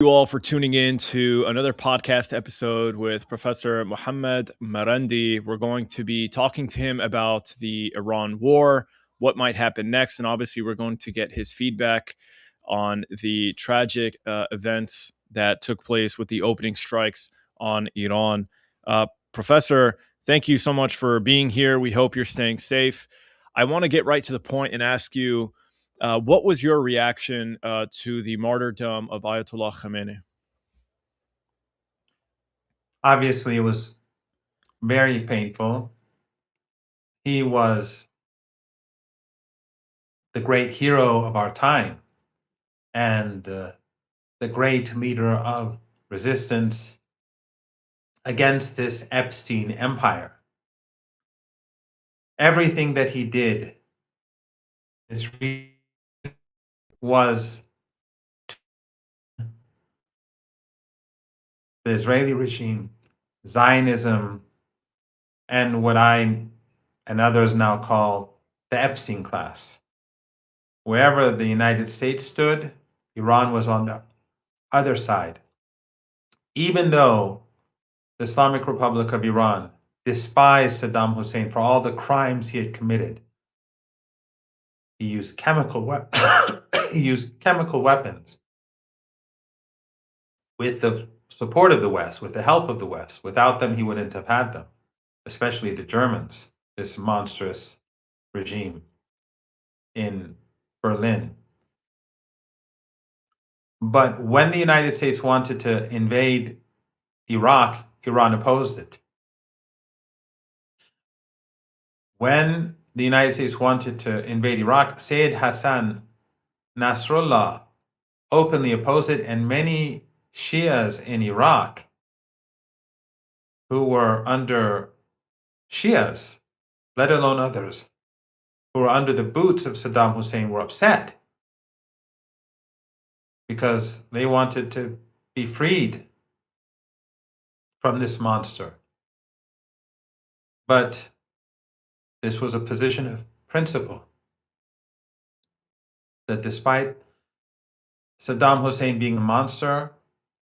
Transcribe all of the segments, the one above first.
You all for tuning in to another podcast episode with Professor Mohammed Marandi. We're going to be talking to him about the Iran war, what might happen next, and obviously we're going to get his feedback on the tragic events that took place with the opening strikes on Iran. Professor, thank you so much for being here. We hope you're staying safe. I want to get right to the point and ask you, what was your reaction to the martyrdom of Ayatollah Khamenei? Obviously, it was very painful. He was the great hero of our time and the great leader of resistance against this Epstein empire. Everything that he did was the Israeli regime, Zionism, and what I and others now call the Epstein class. Wherever the United States stood, Iran was on the other side. Even though the Islamic Republic of Iran despised Saddam Hussein for all the crimes he had committed, he used chemical weapons with the support of the West, with the help of the West. Without them, he wouldn't have had them, especially the Germans, this monstrous regime in Berlin. But when the United States wanted to invade Iraq, Iran opposed it. When the United States wanted to invade Iraq, Sayyid Hassan Nasrallah openly opposed it, and many Shias in Iraq who were under Shias, let alone others, who were under the boots of Saddam Hussein were upset because they wanted to be freed from this monster. But this was a position of principle, that despite Saddam Hussein being a monster,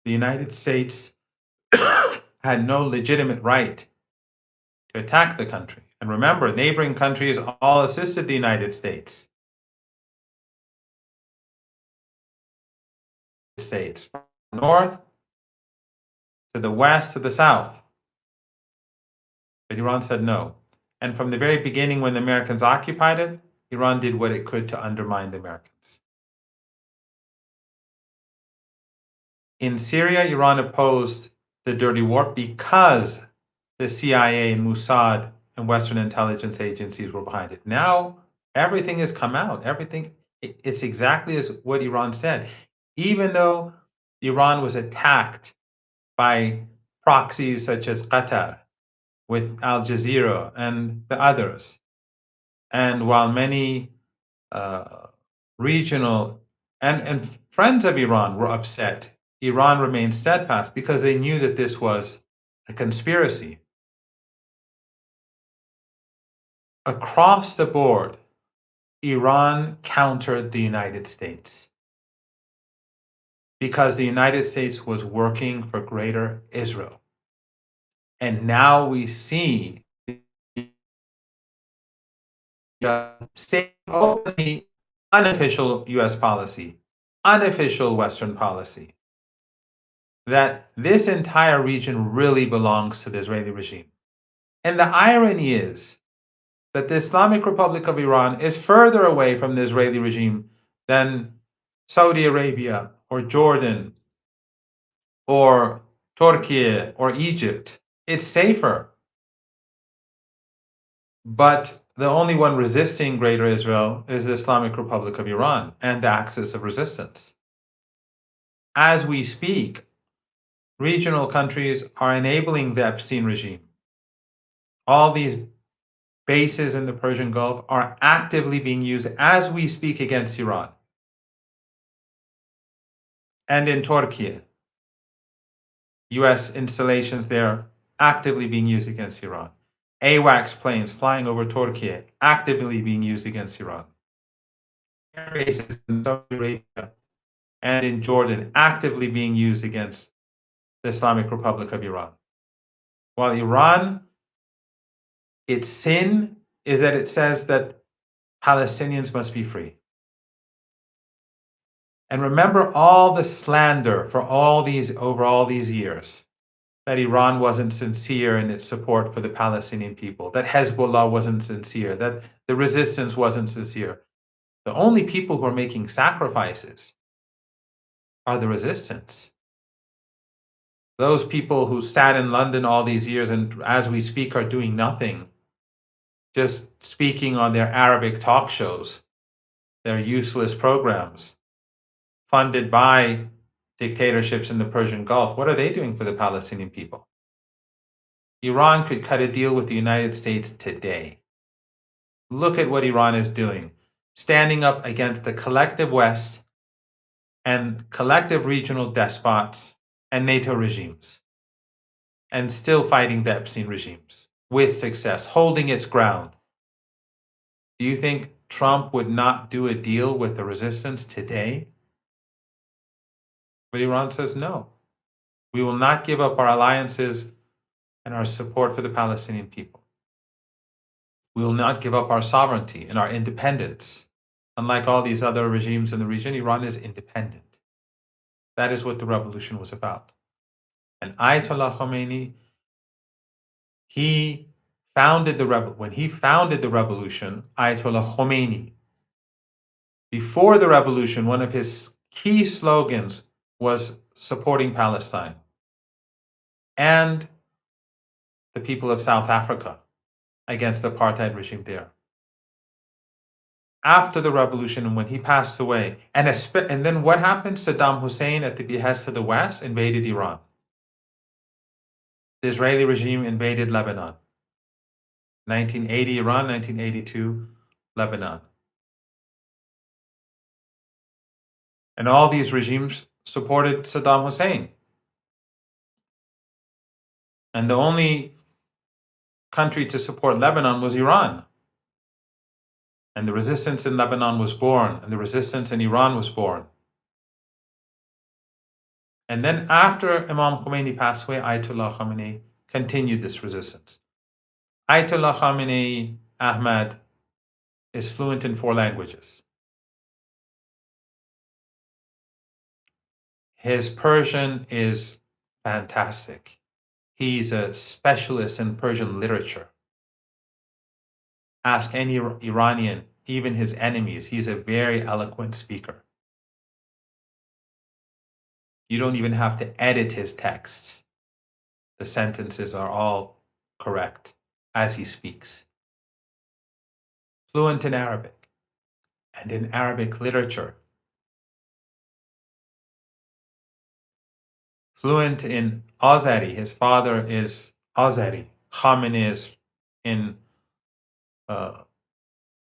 the United States had no legitimate right to attack the country. And remember, neighboring countries all assisted the United States. From the north to the west to the south. But Iran said no. And from the very beginning, when the Americans occupied it, Iran did what it could to undermine the Americans. In Syria, Iran opposed the dirty war because the CIA and Mossad and Western intelligence agencies were behind it. Now, everything has come out. It's exactly as what Iran said. Even though Iran was attacked by proxies such as Qatar, with Al Jazeera and the others, and while many regional and friends of Iran were upset, Iran remained steadfast because they knew that this was a conspiracy. Across the board, Iran countered the United States because the United States was working for greater Israel. And now we see openly unofficial US policy, unofficial Western policy, that this entire region really belongs to the Israeli regime. And the irony is that the Islamic Republic of Iran is further away from the Israeli regime than Saudi Arabia or Jordan or Turkey or Egypt. It's safer. But the only one resisting Greater Israel is the Islamic Republic of Iran and the axis of resistance. As we speak, regional countries are enabling the Epstein regime. All these bases in the Persian Gulf are actively being used as we speak against Iran. And in Turkey, US installations there actively being used against Iran. AWACS planes flying over Turkey actively being used against Iran. Air bases in Saudi Arabia and in Jordan actively being used against the Islamic Republic of Iran. While Iran, its sin is that it says that Palestinians must be free. And remember all the slander for over all these years, that Iran wasn't sincere in its support for the Palestinian people, that Hezbollah wasn't sincere, that the resistance wasn't sincere. The only people who are making sacrifices are the resistance. Those people who sat in London all these years and as we speak are doing nothing, just speaking on their Arabic talk shows, their useless programs, funded by dictatorships in the Persian Gulf. What are they doing for the Palestinian people? Iran could cut a deal with the United States today. Look at what Iran is doing, standing up against the collective West and collective regional despots and NATO regimes, and still fighting the Epstein regimes with success, holding its ground. Do you think Trump would not do a deal with the resistance today? But Iran says no. We will not give up our alliances and our support for the Palestinian people. We will not give up our sovereignty and our independence. Unlike all these other regimes in the region, Iran is independent. That is what the revolution was about. And Ayatollah Khomeini, when he founded the revolution, Ayatollah Khomeini, before the revolution, one of his key slogans was supporting Palestine and the people of South Africa against the apartheid regime there. After the revolution and when he passed away, and then what happened? Saddam Hussein, at the behest of the West, invaded Iran. The Israeli regime invaded Lebanon. 1980 Iran, 1982 Lebanon. And all these regimes supported Saddam Hussein. And the only country to support Lebanon was Iran. And the resistance in Lebanon was born, and the resistance in Iran was born. And then after Imam Khomeini passed away, Ayatollah Khamenei continued this resistance. Ayatollah Khamenei Ahmad is fluent in 4 languages. His Persian is fantastic. He's a specialist in Persian literature. Ask any Iranian, even his enemies, he's a very eloquent speaker. You don't even have to edit his texts. The sentences are all correct as he speaks. Fluent in Arabic and in Arabic literature. Fluent in Azeri. His father is Azeri. Khamenei is in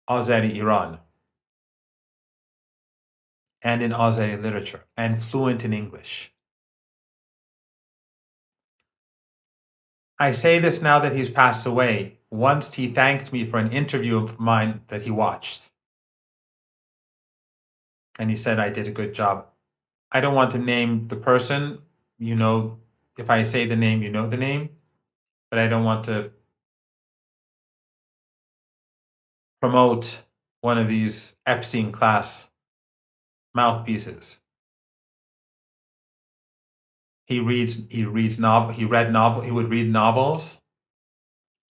Azeri, Iran. And in Azeri literature. And fluent in English. I say this now that he's passed away. Once he thanked me for an interview of mine that he watched. And he said I did a good job. I don't want to name the person. You know, if I say the name, you know the name. But I don't want to promote one of these Epstein class mouthpieces. He would read novels.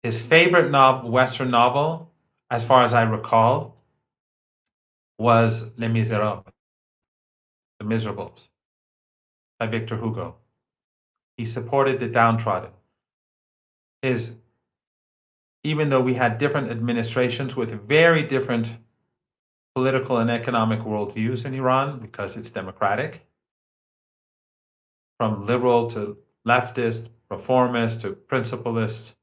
His favorite Western novel, as far as I recall, was Les Miserables, The Miserables, by Victor Hugo. He supported the downtrodden. Even though we had different administrations with very different political and economic worldviews in Iran, because it's democratic, from liberal to leftist, reformist to principalist,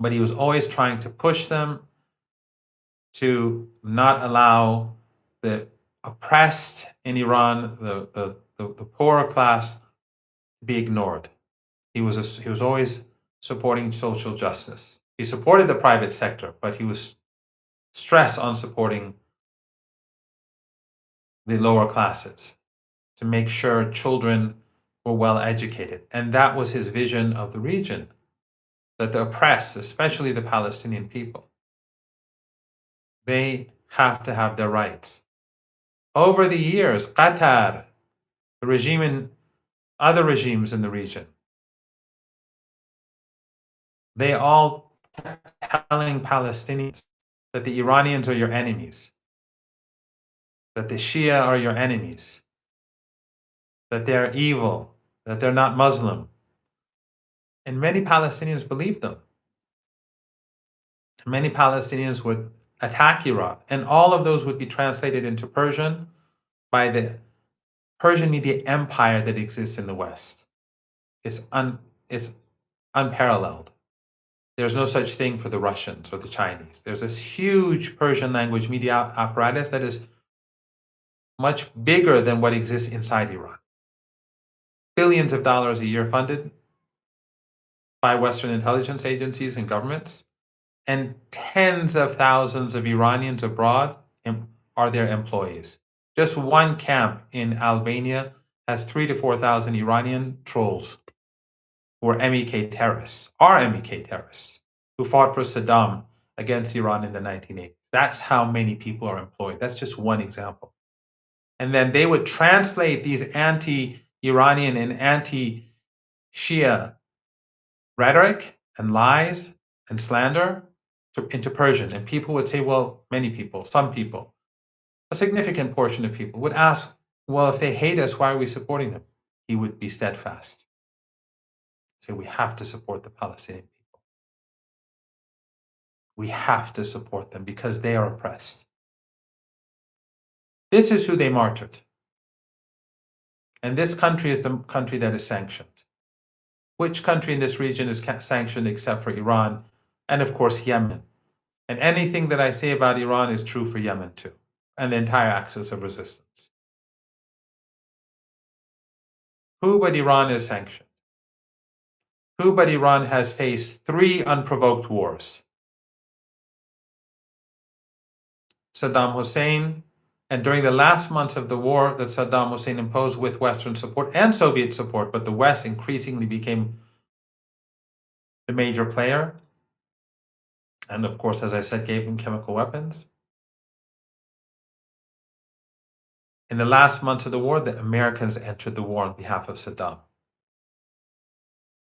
but he was always trying to push them to not allow the oppressed in Iran, the poorer class, to be ignored. He was always supporting social justice. He supported the private sector, but he was stressed on supporting the lower classes, to make sure children were well educated. And that was his vision of the region, that the oppressed, especially the Palestinian people, they have to have their rights. Over the years, Qatar, the regime and other regimes in the region, they all kept telling Palestinians that the Iranians are your enemies, that the Shia are your enemies, that they're evil, that they're not Muslim. And many Palestinians believed them. Many Palestinians would attack Iran, and all of those would be translated into Persian by the Persian media empire that exists in the West. It's unparalleled. There's no such thing for the Russians or the Chinese. There's this huge Persian language media apparatus that is much bigger than what exists inside Iran. Billions of dollars a year funded by Western intelligence agencies and governments, and tens of thousands of Iranians abroad are their employees. Just one camp in Albania has 3,000 to 4,000 Iranian trolls who are MEK terrorists, who fought for Saddam against Iran in the 1980s. That's how many people are employed. That's just one example. And then they would translate these anti-Iranian and anti-Shia rhetoric and lies and slander into Persian. And people would say, well, many people, some people, a significant portion of people would ask, well, if they hate us, why are we supporting them? He would be steadfast. Say, we have to support the Palestinian people. We have to support them because they are oppressed. This is who they martyred. And this country is the country that is sanctioned. Which country in this region is sanctioned except for Iran? And of course, Yemen. And anything that I say about Iran is true for Yemen too, and the entire axis of resistance. Who but Iran is sanctioned? Who but Iran has faced 3 unprovoked wars? Saddam Hussein, and during the last months of the war that Saddam Hussein imposed with Western support and Soviet support, but the West increasingly became the major player, and of course, as I said, gave him chemical weapons. In the last months of the war, the Americans entered the war on behalf of Saddam.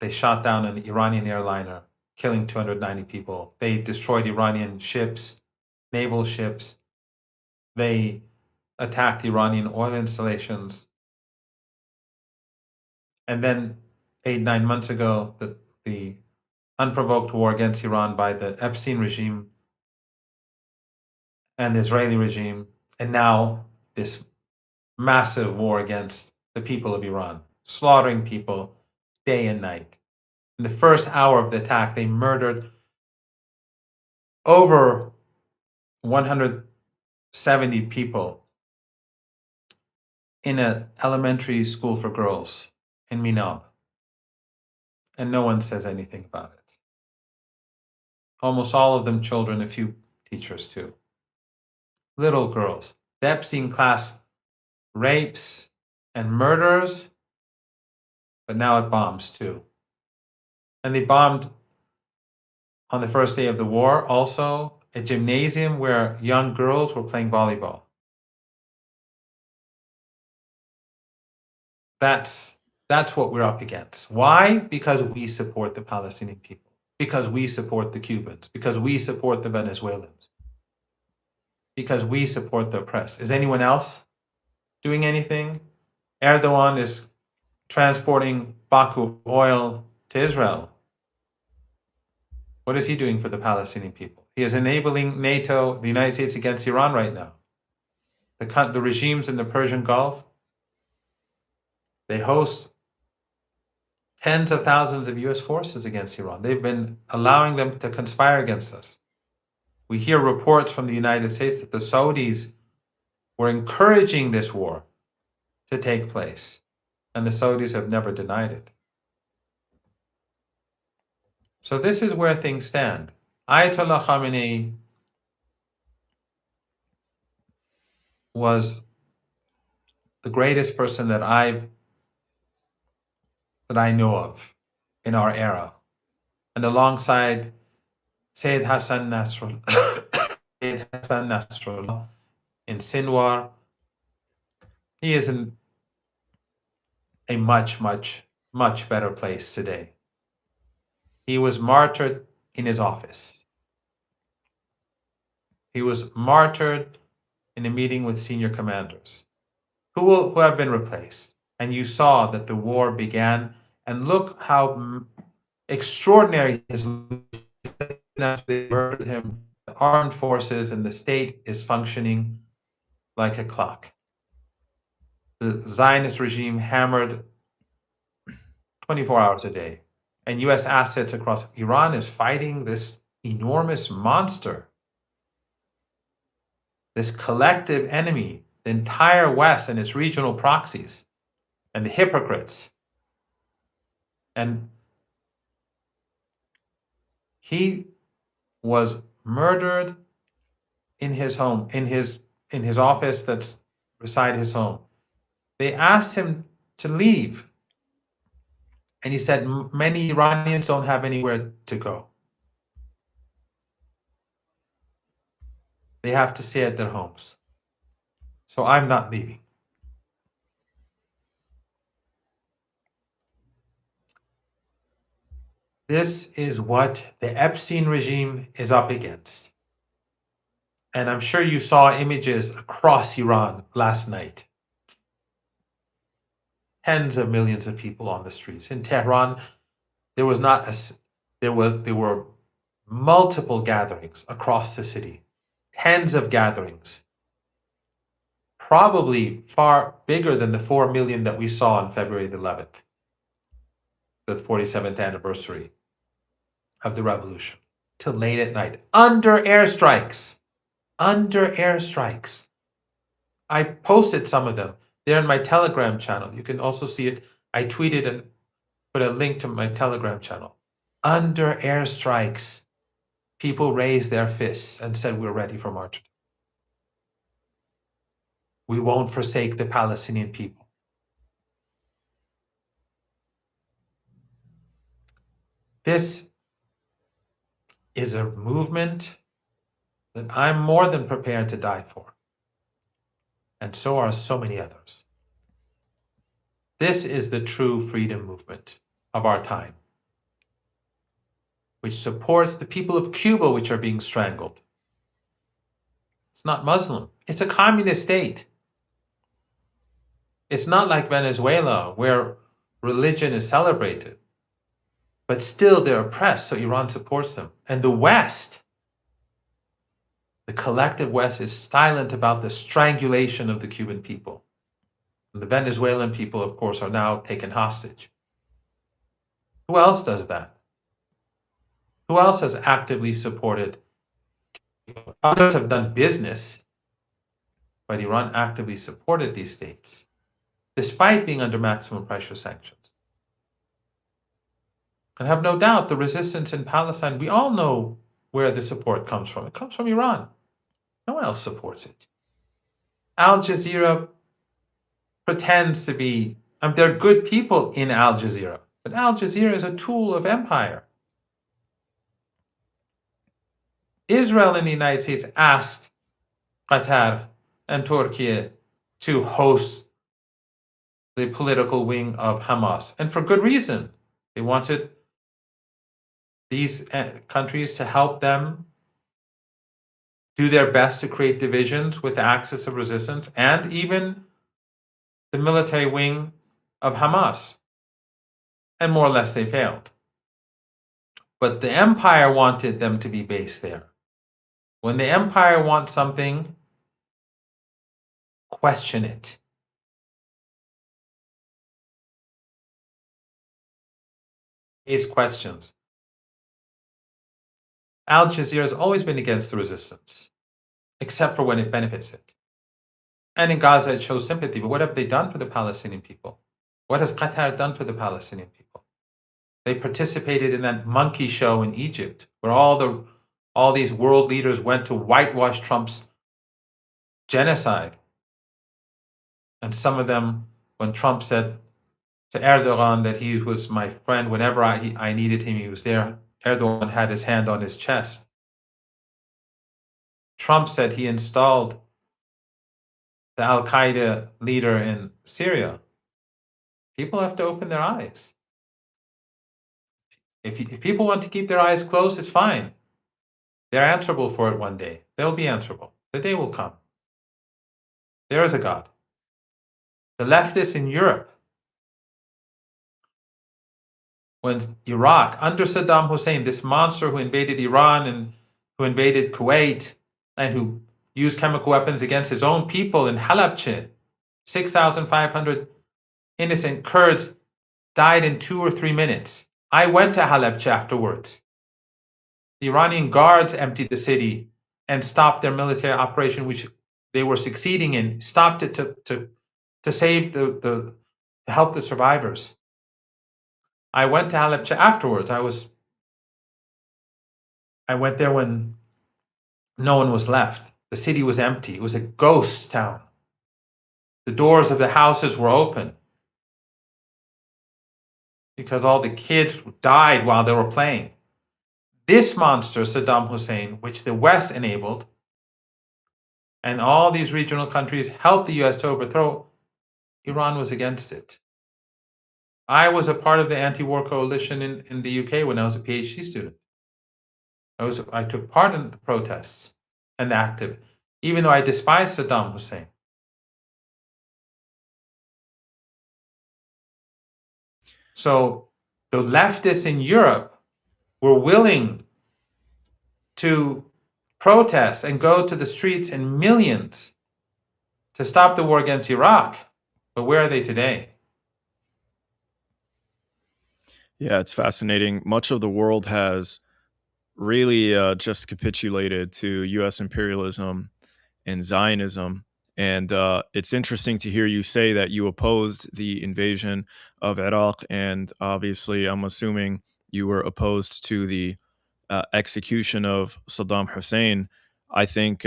They shot down an Iranian airliner, killing 290 people. They destroyed Iranian ships, naval ships. They attacked Iranian oil installations. And then 8-9 months ago, the unprovoked war against Iran by the Epstein regime and the Israeli regime, and now this massive war against the people of Iran, slaughtering people day and night. In the first hour of the attack, they murdered over 170 people in an elementary school for girls in Minab. And no one says anything about it. Almost all of them children, a few teachers too. Little girls. The Epstein class rapes and murders, but now it bombs too. And they bombed on the first day of the war also a gymnasium where young girls were playing volleyball. That's what we're up against. Why? Because we support the Palestinian people, because we support the Cubans, because we support the Venezuelans, because we support the oppressed. Is anyone else doing anything? Erdogan is transporting Baku oil to Israel. What is he doing for the Palestinian people? He is enabling NATO, the United States, against Iran right now. The regimes in the Persian Gulf, they host tens of thousands of U.S. forces against Iran. They've been allowing them to conspire against us. We hear reports from the United States that the Saudis were encouraging this war to take place, and the Saudis have never denied it. So this is where things stand. Ayatollah Khamenei was the greatest person that I know of in our era. And alongside Sayyid Hassan Nasrallah, in Sinwar, he is in a much, much, much better place today. He was martyred in his office. He was martyred in a meeting with senior commanders who have been replaced. And you saw that the war began, and look how extraordinary his they murdered him. The armed forces and the state is functioning like a clock. The Zionist regime hammered 24 hours a day. And US assets across Iran is fighting this enormous monster, this collective enemy, the entire West and its regional proxies, and the hypocrites. And he was murdered in his home, in his office that's beside his home. They asked him to leave. And he said, many Iranians don't have anywhere to go. They have to stay at their homes. So I'm not leaving. This is what the Epstein regime is up against. And I'm sure you saw images across Iran last night. Tens of millions of people on the streets. In Tehran, there were multiple gatherings across the city. Tens of gatherings. Probably far bigger than the 4 million that we saw on February the 11th, the 47th anniversary of the revolution, till late at night, under airstrikes. I posted some of them. They're in my Telegram channel. You can also see it. I tweeted and put a link to my Telegram channel. Under airstrikes, people raised their fists and said, we're ready for martyrdom. We won't forsake the Palestinian people. This is a movement that I'm more than prepared to die for. And so are so many others. This is the true freedom movement of our time, which supports the people of Cuba, which are being strangled. It's not Muslim. It's a communist state. It's not like Venezuela, where religion is celebrated. But still they're oppressed, so Iran supports them. And the West, the collective West, is silent about the strangulation of the Cuban people. And the Venezuelan people, of course, are now taken hostage. Who else does that? Who else has actively supported? Others have done business, but Iran actively supported these states, despite being under maximum pressure sanctions. And have no doubt the resistance in Palestine, we all know where the support comes from. It comes from Iran. No one else supports it. Al Jazeera pretends to be, there are good people in Al Jazeera, but Al Jazeera is a tool of empire. Israel and the United States asked Qatar and Turkey to host the political wing of Hamas, and for good reason. They wanted these countries to help them do their best to create divisions with the axis of resistance, and even the military wing of Hamas. And more or less they failed. But the empire wanted them to be based there. When the empire wants something, question it. Ask questions. Al Jazeera has always been against the resistance, except for when it benefits it. And in Gaza, it shows sympathy. But what have they done for the Palestinian people? What has Qatar done for the Palestinian people? They participated in that monkey show in Egypt, where all these world leaders went to whitewash Trump's genocide. And some of them, when Trump said to Erdogan that he was my friend, whenever I needed him, he was there, Erdogan had his hand on his chest. Trump said he installed the Al-Qaeda leader in Syria. People have to open their eyes. If people want to keep their eyes closed, it's fine. They're answerable for it one day. They'll be answerable. The day will come. There is a God. The leftists in Europe, when Iraq, under Saddam Hussein, this monster who invaded Iran and who invaded Kuwait and who used chemical weapons against his own people in Halabja, 6,500 innocent Kurds died in 2 or 3 minutes. I went to Halabja afterwards. The Iranian guards emptied the city and stopped their military operation, which they were succeeding in, stopped it to save to help the survivors. I went to Halabja afterwards. I went there when no one was left. The city was empty. It was a ghost town. The doors of the houses were open because all the kids died while they were playing. This monster, Saddam Hussein, which the West enabled, and all these regional countries helped the US to overthrow, Iran was against it. I was a part of the anti-war coalition in the UK when I was a PhD student. I took part in the protests and the active, even though I despised Saddam Hussein. So the leftists in Europe were willing to protest and go to the streets in millions to stop the war against Iraq. But where are they today? Yeah, it's fascinating. Much of the world has really just capitulated to U.S. imperialism and Zionism. And it's interesting to hear you say that you opposed the invasion of Iraq. And obviously, I'm assuming you were opposed to the execution of Saddam Hussein. I think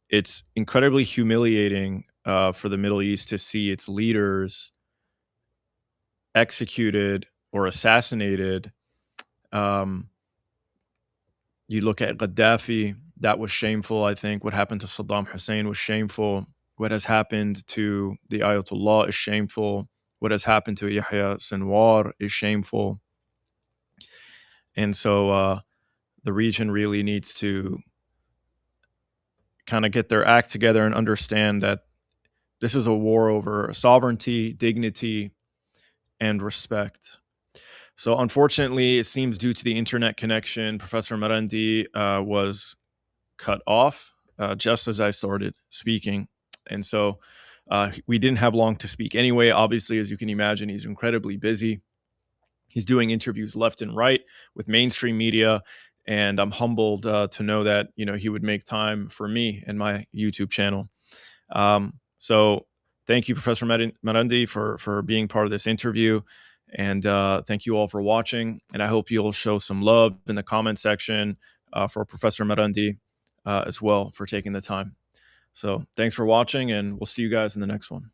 it's incredibly humiliating for the Middle East to see its leaders executed or assassinated. Um, you look at Gaddafi, that was shameful. I think what happened to Saddam Hussein was shameful. What has happened to the Ayatollah is shameful. What has happened to Yahya Sinwar is shameful. And so the region really needs to kind of get their act together and understand that this is a war over sovereignty, dignity, and respect. So unfortunately, it seems due to the internet connection, Professor Marandi was cut off just as I started speaking. And so we didn't have long to speak anyway. Obviously, as you can imagine, he's incredibly busy. He's doing interviews left and right with mainstream media. And I'm humbled to know that, he would make time for me and my YouTube channel. So thank you, Professor Marandi, for being part of this interview. And thank you all for watching. And I hope you'll show some love in the comment section for Professor Marandi as well for taking the time. So thanks for watching, and we'll see you guys in the next one.